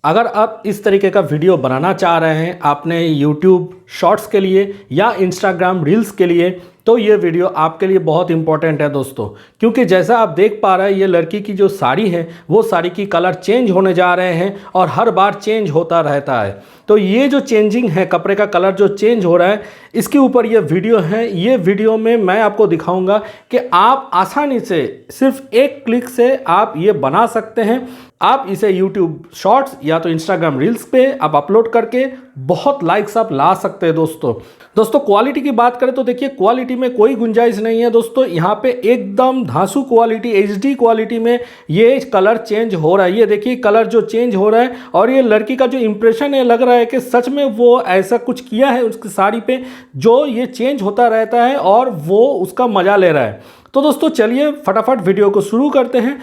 अगर आप इस तरीके का वीडियो बनाना चाह रहे हैं आपने यूट्यूब शॉर्ट्स के लिए या इंस्टाग्राम रील्स के लिए, तो ये वीडियो आपके लिए बहुत इंपॉर्टेंट है दोस्तों। क्योंकि जैसा आप देख पा रहे हैं ये लड़की की जो साड़ी है वो साड़ी की कलर चेंज होने जा रहे हैं और हर बार चेंज होता रहता है। तो ये जो चेंजिंग है, कपड़े का कलर जो चेंज हो रहा है, इसके ऊपर ये वीडियो है। ये वीडियो में मैं आपको दिखाऊंगा कि आप आसानी से सिर्फ एक क्लिक से आप ये बना सकते हैं। आप इसे YouTube शॉर्ट्स या तो इंस्टाग्राम रील्स पे आप अपलोड करके बहुत लाइक्स आप ला सकते हैं दोस्तों। क्वालिटी की बात करें तो देखिए क्वालिटी में कोई गुंजाइश नहीं है दोस्तों। यहाँ पे एकदम धांसू क्वालिटी, HD क्वालिटी में ये कलर चेंज हो रहा है। ये देखिए कलर जो चेंज हो रहा है और ये लड़की का जो इंप्रेशन है लग रहा है कि सच में वो ऐसा कुछ किया है उसकी साड़ी पे जो ये चेंज होता रहता है और वो उसका मजा ले रहा है। तो दोस्तों चलिए फटाफट वीडियो को शुरू करते हैं।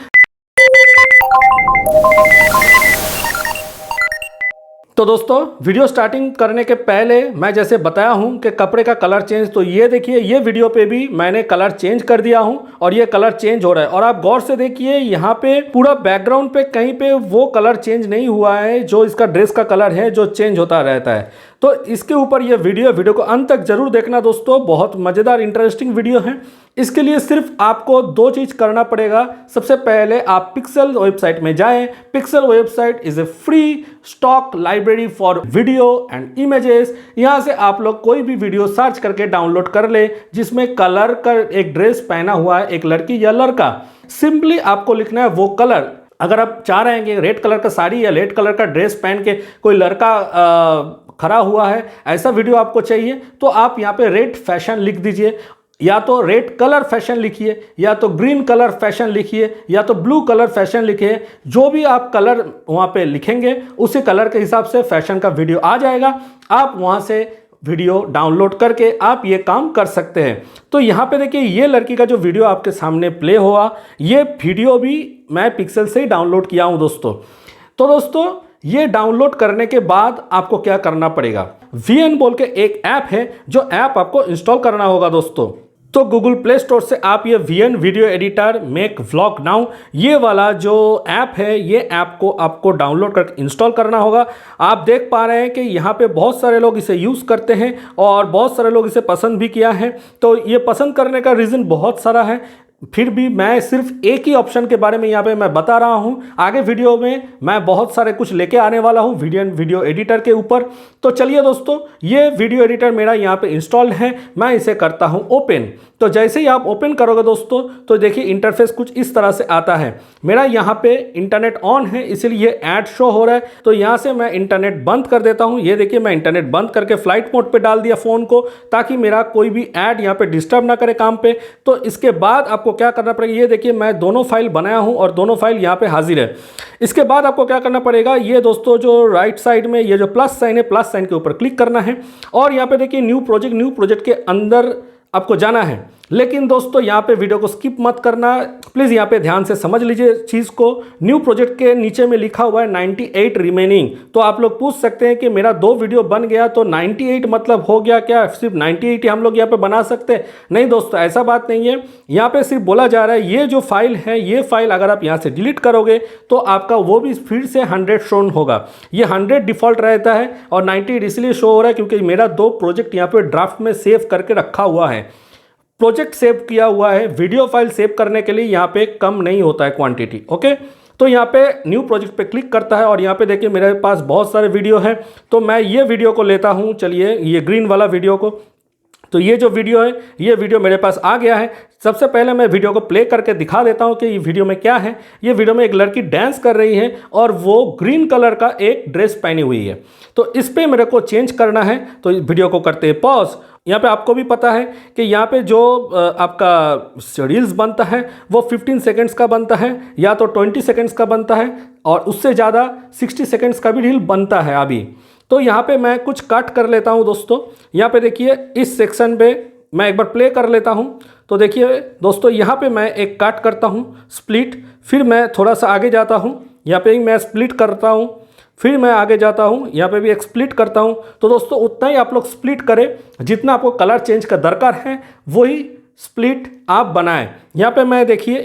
तो दोस्तों वीडियो स्टार्टिंग करने के पहले मैं जैसे बताया हूं कि कपड़े का कलर चेंज, तो ये देखिए ये वीडियो पे भी मैंने कलर चेंज कर दिया हूं और ये कलर चेंज हो रहा है। और आप गौर से देखिए यहाँ पे पूरा बैकग्राउंड पे कहीं पे वो कलर चेंज नहीं हुआ है जो इसका ड्रेस का कलर है जो चेंज होता रहता है। तो इसके ऊपर ये वीडियो को अंत तक जरूर देखना दोस्तों, बहुत मज़ेदार इंटरेस्टिंग वीडियो है। इसके लिए सिर्फ आपको दो चीज़ करना पड़ेगा। सबसे पहले आप पिक्सेल वेबसाइट में जाएं। Pixel website is a free stock library for video and images. यहाँ से आप लोग कोई भी वीडियो सर्च करके डाउनलोड कर ले जिसमें कलर का एक ड्रेस पहना हुआ है एक लड़की या लड़का। सिंपली आपको लिखना है वो कलर। अगर आप चाह रहे हैं कि रेड कलर का साड़ी या रेड कलर का ड्रेस पहन के कोई लड़का खड़ा हुआ है, ऐसा वीडियो आपको चाहिए, तो आप यहाँ पे रेड फैशन लिख दीजिए, या तो रेड कलर फैशन लिखिए, या तो ग्रीन कलर फैशन लिखिए, या तो ब्लू कलर फैशन लिखिए। जो भी आप कलर वहाँ पे लिखेंगे उसी कलर के हिसाब से फैशन का वीडियो आ जाएगा। आप वहाँ से वीडियो डाउनलोड करके आप ये काम कर सकते हैं। तो यहाँ पे देखिए ये लड़की का जो वीडियो आपके सामने प्ले हुआ, ये वीडियो भी मैं पिक्सेल से ही डाउनलोड किया हूँ दोस्तों। तो दोस्तों ये डाउनलोड करने के बाद आपको क्या करना पड़ेगा, VN बोल के एक ऐप है जो ऐप आपको इंस्टॉल करना होगा दोस्तों। तो गूगल प्ले स्टोर से आप ये VN video editor make vlog now ये वाला जो ऐप है, ये ऐप को आपको डाउनलोड करके इंस्टॉल करना होगा। आप देख पा रहे हैं कि यहाँ पे बहुत सारे लोग इसे यूज़ करते हैं और बहुत सारे लोग इसे पसंद भी किया है। तो ये पसंद करने का रीज़न बहुत सारा है, फिर भी मैं सिर्फ एक ही ऑप्शन के बारे में यहाँ पे मैं बता रहा हूँ। आगे वीडियो में मैं बहुत सारे कुछ लेके आने वाला हूँ वीडियो एडिटर के ऊपर। तो चलिए दोस्तों ये वीडियो एडिटर मेरा यहाँ पे इंस्टॉल है, मैं इसे करता हूँ ओपन। तो जैसे ही आप ओपन करोगे दोस्तों तो देखिए इंटरफेस कुछ इस तरह से आता है। मेरा यहाँ पे इंटरनेट ऑन है इसलिए ऐड शो हो रहा है, तो यहाँ से मैं इंटरनेट बंद कर देता हूँ। ये देखिए मैं इंटरनेट बंद करके फ्लाइट मोड पे डाल दिया फ़ोन को, ताकि मेरा कोई भी ऐड यहाँ पे डिस्टर्ब ना करे काम पे। तो इसके बाद आपको क्या करना पड़ेगा, ये देखिए मैं दोनों फाइल बनाया हूँ और दोनों फाइल यहाँ पे हाजिर है। इसके बाद आपको क्या करना पड़ेगा, ये दोस्तों जो राइट साइड में ये जो प्लस साइन है, प्लस साइन के ऊपर क्लिक करना है और यहाँ पे देखिए न्यू प्रोजेक्ट के अंदर आपको जाना है। लेकिन दोस्तों यहाँ पे वीडियो को स्किप मत करना, प्लीज़ यहाँ पे ध्यान से समझ लीजिए चीज़ को। न्यू प्रोजेक्ट के नीचे में लिखा हुआ है 98 रिमेनिंग। तो आप लोग पूछ सकते हैं कि मेरा 2 वीडियो बन गया तो 98 मतलब हो गया क्या, सिर्फ 98 ही हम लोग यहाँ पे बना सकते हैं? नहीं दोस्तों, ऐसा बात नहीं है। यहाँ पे सिर्फ बोला जा रहा है ये जो फाइल है, ये फाइल अगर आप यहाँ से डिलीट करोगे तो आपका वो भी फिर से 100 शो होगा। ये 100 डिफ़ॉल्ट रहता है और 98 इसलिए शो हो रहा है क्योंकि मेरा 2 प्रोजेक्ट यहाँ पे ड्राफ्ट में सेव करके रखा हुआ है। प्रोजेक्ट सेव किया हुआ है, वीडियो फाइल सेव करने के लिए यहाँ पे कम नहीं होता है क्वांटिटी। ओके, तो यहाँ पे न्यू प्रोजेक्ट पे क्लिक करता है और यहाँ पे देखिए मेरे पास बहुत सारे वीडियो हैं। तो मैं ये वीडियो को लेता हूँ, चलिए ये ग्रीन वाला वीडियो को। तो ये जो वीडियो है, ये वीडियो मेरे पास आ गया है। सबसे पहले मैं वीडियो को प्ले करके दिखा देता हूँ कि ये वीडियो में क्या है। ये वीडियो में एक लड़की डांस कर रही है और वो ग्रीन कलर का एक ड्रेस पहनी हुई है। तो इस पर मेरे को चेंज करना है, तो इस वीडियो को करते हैं पॉज। यहाँ पे आपको भी पता है कि यहाँ पे जो आपका रील्स बनता है वो 15 सेकेंड्स का बनता है या तो 20 सेकेंड्स का बनता है और उससे ज़्यादा 60 सेकेंड्स का भी रील बनता है अभी। तो यहाँ पे मैं कुछ कट कर लेता हूँ दोस्तों। यहाँ पे देखिए इस सेक्शन पे मैं एक बार प्ले कर लेता हूँ। तो देखिए दोस्तों यहाँ पे मैं एक कट करता हूँ स्प्लिट, फिर मैं थोड़ा सा आगे जाता हूँ, यहाँ पे मैं स्प्लिट करता हूँ, फिर मैं आगे जाता हूँ, यहाँ पे भी एक स्प्लिट करता हूँ। तो दोस्तों उतना ही आप लोग स्प्लिट करें जितना आपको कलर चेंज का दरकार है, वही स्प्लिट आप बनाएं। यहाँ पे मैं देखिए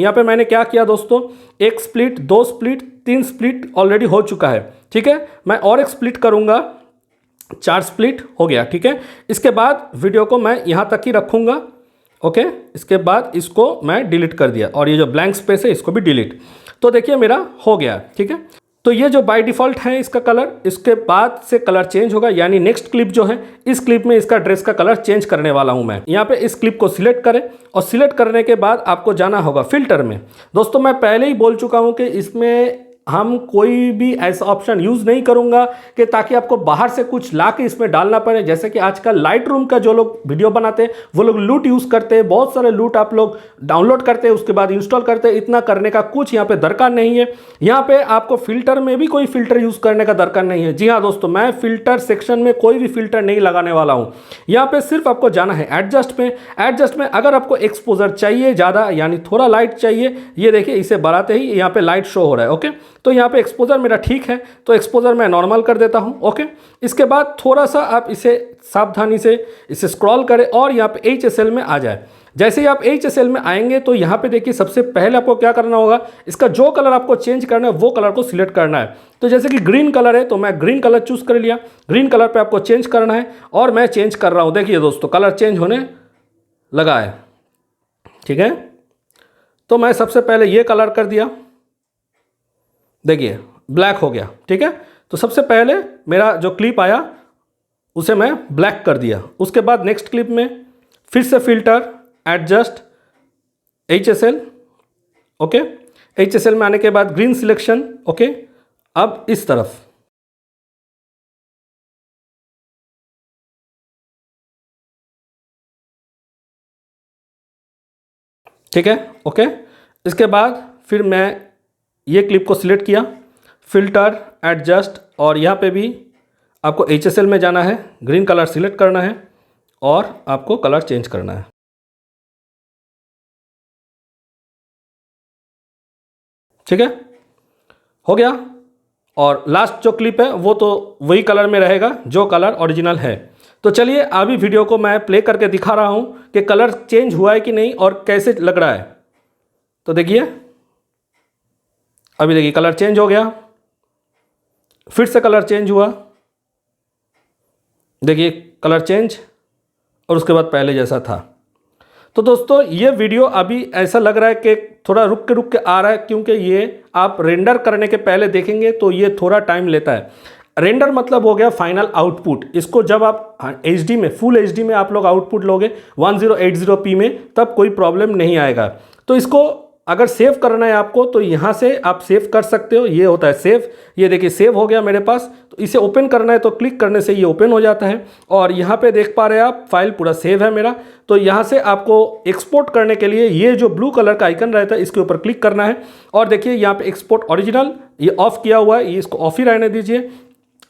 यहाँ पे मैंने क्या किया दोस्तों, एक स्प्लिट, दो स्प्लिट, तीन स्प्लिट ऑलरेडी हो चुका है। ठीक है, मैं और एक स्प्लिट करूँगा, 4 स्प्लिट हो गया। ठीक है, इसके बाद वीडियो को मैं यहाँ तक ही रखूँगा। ओके, इसके बाद इसको मैं डिलीट कर दिया और ये जो ब्लैंक स्पेस है इसको भी डिलीट। तो देखिए मेरा हो गया। ठीक है, तो ये जो बाय डिफ़ॉल्ट है इसका कलर, इसके बाद से कलर चेंज होगा, यानी नेक्स्ट क्लिप जो है, इस क्लिप में इसका ड्रेस का कलर चेंज करने वाला हूं मैं। यहाँ पे इस क्लिप को सिलेक्ट करें और सिलेक्ट करने के बाद आपको जाना होगा फिल्टर में। दोस्तों मैं पहले ही बोल चुका हूं कि इसमें हम कोई भी ऐसा ऑप्शन यूज़ नहीं करूंगा कि ताकि आपको बाहर से कुछ ला के इसमें डालना पड़े। जैसे कि आजकल लाइट रूम का जो लोग वीडियो बनाते हैं वो लोग लूट यूज़ करते हैं, बहुत सारे लूट आप लोग डाउनलोड करते हैं, उसके बाद इंस्टॉल करते हैं। इतना करने का कुछ यहाँ पे दरकार नहीं है। यहाँ पे आपको फिल्टर में भी कोई फिल्टर यूज़ करने का दरकार नहीं है। जी हाँ दोस्तों, मैं फिल्टर सेक्शन में कोई भी फिल्टर नहीं लगाने वाला हूँ। यहाँ पे सिर्फ आपको जाना है एडजस्ट में। एडजस्ट में अगर आपको एक्सपोजर चाहिए ज़्यादा, यानी थोड़ा लाइट चाहिए, ये देखिए इसे बढ़ाते ही यहाँ पे लाइट शो हो रहा है। ओके, तो यहाँ पे एक्सपोजर मेरा ठीक है, तो एक्सपोजर मैं नॉर्मल कर देता हूँ। ओके, इसके बाद थोड़ा सा आप इसे सावधानी से इसे स्क्रॉल करें और यहाँ पे HSL में आ जाए। जैसे ही आप HSL में आएंगे तो यहाँ पे देखिए सबसे पहले आपको क्या करना होगा, इसका जो कलर आपको चेंज करना है वो कलर को सिलेक्ट करना है। तो जैसे कि ग्रीन कलर है तो मैं ग्रीन कलर चूज़ कर लिया। ग्रीन कलर पे आपको चेंज करना है और मैं चेंज कर रहा हूँ। देखिए दोस्तों कलर चेंज होने लगा है। ठीक है, तो मैं सबसे पहले ये कलर कर दिया, देखिए ब्लैक हो गया। ठीक है, तो सबसे पहले मेरा जो क्लिप आया उसे मैं ब्लैक कर दिया। उसके बाद नेक्स्ट क्लिप में फिर से filter, adjust, HSL। Okay, HSL में आने के बाद ग्रीन सिलेक्शन। ओके, अब इस तरफ ठीक है। ओके, इसके बाद फिर मैं ये क्लिप को सिलेक्ट किया, फिल्टर, एडजस्ट, और यहाँ पे भी आपको HSL में जाना है, ग्रीन कलर सिलेक्ट करना है और आपको कलर चेंज करना है। ठीक है, हो गया। और लास्ट जो क्लिप है वो तो वही कलर में रहेगा जो कलर ओरिजिनल है। तो चलिए अभी वीडियो को मैं प्ले करके दिखा रहा हूँ कि कलर चेंज हुआ है कि नहीं और कैसे लग रहा है। तो देखिए अभी देखिए कलर चेंज हो गया, फिर से कलर चेंज हुआ, देखिए कलर चेंज, और उसके बाद पहले जैसा था। तो दोस्तों ये वीडियो अभी ऐसा लग रहा है कि थोड़ा रुक के आ रहा है, क्योंकि ये आप रेंडर करने के पहले देखेंगे तो ये थोड़ा टाइम लेता है। रेंडर मतलब हो गया फाइनल आउटपुट। इसको जब आप HD में, फुल HD में आप लोग आउटपुट लोगे 1080p में, तब कोई प्रॉब्लम नहीं आएगा। तो इसको अगर सेव करना है आपको तो यहाँ से आप सेव कर सकते हो। ये होता है सेव, ये देखिए सेव हो गया मेरे पास। तो इसे ओपन करना है तो क्लिक करने से ये ओपन हो जाता है और यहाँ पे देख पा रहे हैं आप फाइल पूरा सेव है मेरा। तो यहाँ से आपको एक्सपोर्ट करने के लिए ये जो ब्लू कलर का आइकन रहता है इसके ऊपर क्लिक करना है और देखिए यहाँ पे एक्सपोर्ट ओरिजिनल ये ऑफ किया हुआ है, ये इसको ऑफ ही रहने दीजिए।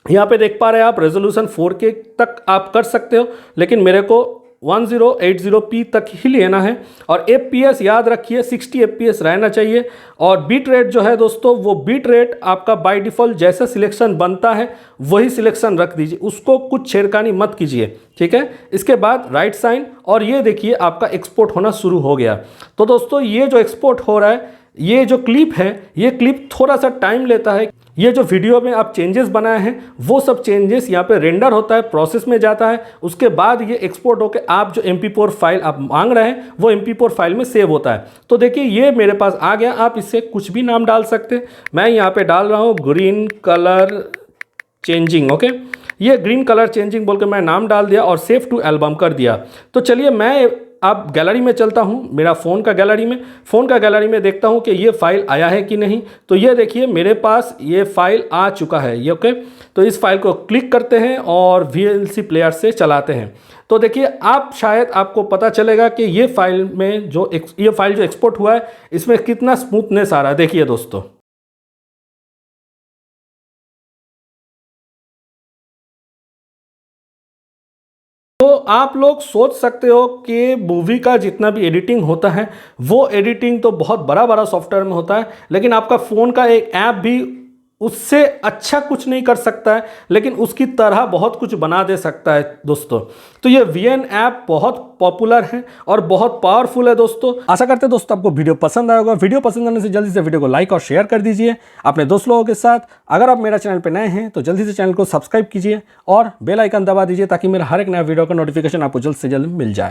यहाँ पे देख पा रहे हैं आप रेजोल्यूशन 4K तक आप कर सकते हो, लेकिन मेरे को 1080p तक ही लेना है। और FPS याद रखिए 60 FPS रहना चाहिए। और बीट रेट जो है दोस्तों, वो बीट रेट आपका बाय डिफ़ॉल्ट जैसा सिलेक्शन बनता है वही सिलेक्शन रख दीजिए, उसको कुछ छेड़खानी मत कीजिए। ठीक है, इसके बाद राइट साइन, और ये देखिए आपका एक्सपोर्ट होना शुरू हो गया। तो दोस्तों ये जो एक्सपोर्ट हो रहा है, ये जो क्लिप है, ये क्लिप थोड़ा सा टाइम लेता है। ये जो वीडियो में आप चेंजेस बनाए हैं वो सब चेंजेस यहाँ पे रेंडर होता है, प्रोसेस में जाता है, उसके बाद ये एक्सपोर्ट होकर आप जो MP4 फाइल आप मांग रहे हैं वो MP4 फाइल में सेव होता है। तो देखिए ये मेरे पास आ गया। आप इससे कुछ भी नाम डाल सकते हैं। मैं यहाँ पे डाल रहा हूँ ग्रीन कलर चेंजिंग। ओके, ये ग्रीन कलर चेंजिंग बोल के मैं नाम डाल दिया और सेव टू एल्बम कर दिया। तो चलिए मैं अब गैलरी में चलता हूँ, मेरा फ़ोन का गैलरी में देखता हूँ कि ये फाइल आया है कि नहीं। तो ये देखिए मेरे पास ये फाइल आ चुका है ये। ओके, तो इस फाइल को क्लिक करते हैं और VLC प्लेयर से चलाते हैं। तो देखिए आप शायद आपको पता चलेगा कि ये फाइल में जो एक्सपोर्ट हुआ है इसमें कितना स्मूथनेस आ रहा है। देखिए दोस्तों, तो आप लोग सोच सकते हो कि मूवी का जितना भी एडिटिंग होता है वो एडिटिंग तो बहुत बड़ा सॉफ्टवेयर में होता है, लेकिन आपका फ़ोन का एक ऐप भी उससे अच्छा कुछ नहीं कर सकता है, लेकिन उसकी तरह बहुत कुछ बना दे सकता है दोस्तों। तो ये VN ऐप बहुत पॉपुलर है और बहुत पावरफुल है दोस्तों। आशा करते हैं दोस्तों आपको वीडियो पसंद आया होगा। वीडियो पसंद आने से जल्दी से वीडियो को लाइक और शेयर कर दीजिए अपने दोस्त लोगों के साथ। अगर आप मेरा चैनल पर नए हैं तो जल्दी से चैनल को सब्सक्राइब कीजिए और बेल आइकन दबा दीजिए ताकि मेरा हर एक नया वीडियो का नोटिफिकेशन आपको जल्द से जल्द मिल जाए।